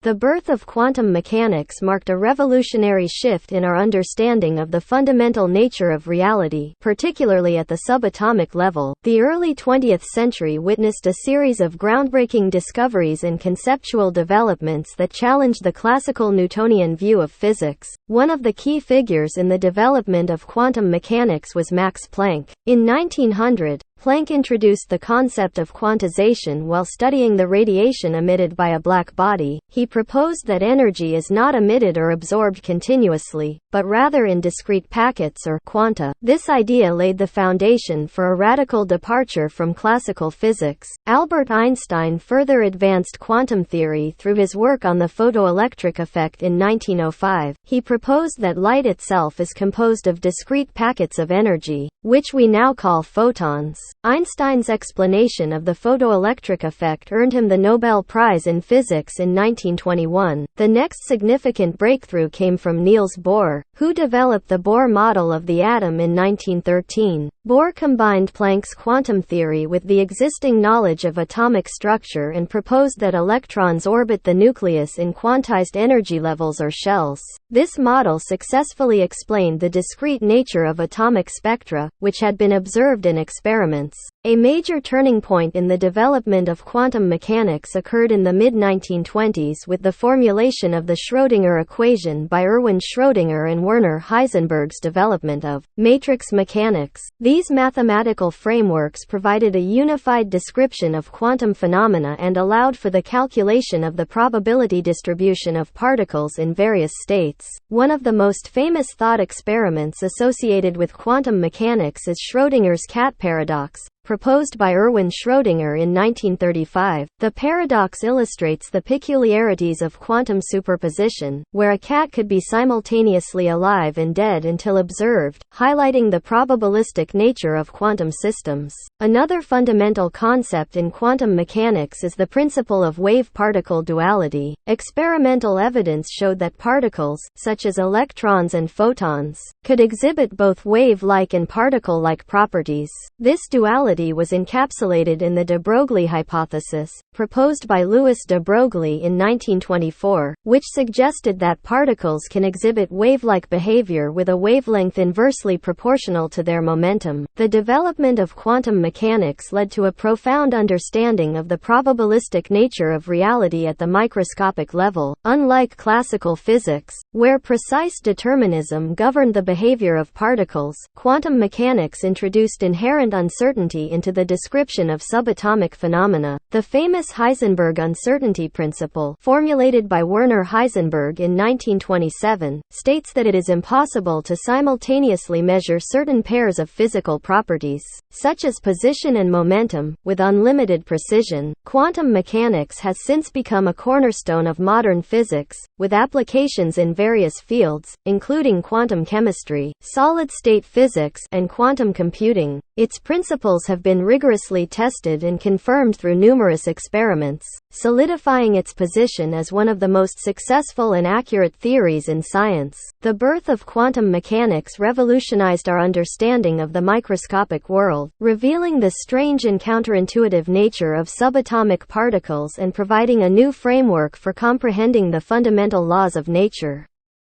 The birth of quantum mechanics marked a revolutionary shift in our understanding of the fundamental nature of reality, particularly at the subatomic level. The early 20th century witnessed a series of groundbreaking discoveries and conceptual developments that challenged the classical Newtonian view of physics. One of the key figures in the development of quantum mechanics was Max Planck. In 1900, Planck introduced the concept of quantization while studying the radiation emitted by a black body. He proposed that energy is not emitted or absorbed continuously, but rather in discrete packets or quanta. This idea laid the foundation for a radical departure from classical physics. Albert Einstein further advanced quantum theory through his work on the photoelectric effect in 1905. He proposed that light itself is composed of discrete packets of energy, which we now call photons. Einstein's explanation of the photoelectric effect earned him the Nobel Prize in Physics in 1921. The next significant breakthrough came from Niels Bohr, who developed the Bohr model of the atom in 1913. Bohr combined Planck's quantum theory with the existing knowledge of atomic structure and proposed that electrons orbit the nucleus in quantized energy levels or shells. This model successfully explained the discrete nature of atomic spectra, which had been observed in experiments. A major turning point in the development of quantum mechanics occurred in the mid-1920s with the formulation of the Schrödinger equation by Erwin Schrödinger and Werner Heisenberg's development of matrix mechanics. These mathematical frameworks provided a unified description of quantum phenomena and allowed for the calculation of the probability distribution of particles in various states. One of the most famous thought experiments associated with quantum mechanics is Schrödinger's cat paradox, proposed by Erwin Schrödinger in 1935. The paradox illustrates the peculiarities of quantum superposition, where a cat could be simultaneously alive and dead until observed, highlighting the probabilistic nature of quantum systems. Another fundamental concept in quantum mechanics is the principle of wave-particle duality. Experimental evidence showed that particles, such as electrons and photons, could exhibit both wave-like and particle-like properties. This duality was encapsulated in the de Broglie hypothesis, proposed by Louis de Broglie in 1924, which suggested that particles can exhibit wave-like behavior with a wavelength inversely proportional to their momentum. The development of quantum mechanics led to a profound understanding of the probabilistic nature of reality at the microscopic level. Unlike classical physics, where precise determinism governed the behavior of particles, quantum mechanics introduced inherent uncertainty into the description of subatomic phenomena. The famous Heisenberg uncertainty principle, formulated by Werner Heisenberg in 1927, states that it is impossible to simultaneously measure certain pairs of physical properties, such as position and momentum, with unlimited precision. Quantum mechanics has since become a cornerstone of modern physics, with applications in various fields, including quantum chemistry, solid-state physics, and quantum computing. Its principles have been rigorously tested and confirmed through numerous experiments, solidifying its position as one of the most successful and accurate theories in science. The birth of quantum mechanics revolutionized our understanding of the microscopic world, revealing the strange and counterintuitive nature of subatomic particles and providing a new framework for comprehending the fundamental laws of nature.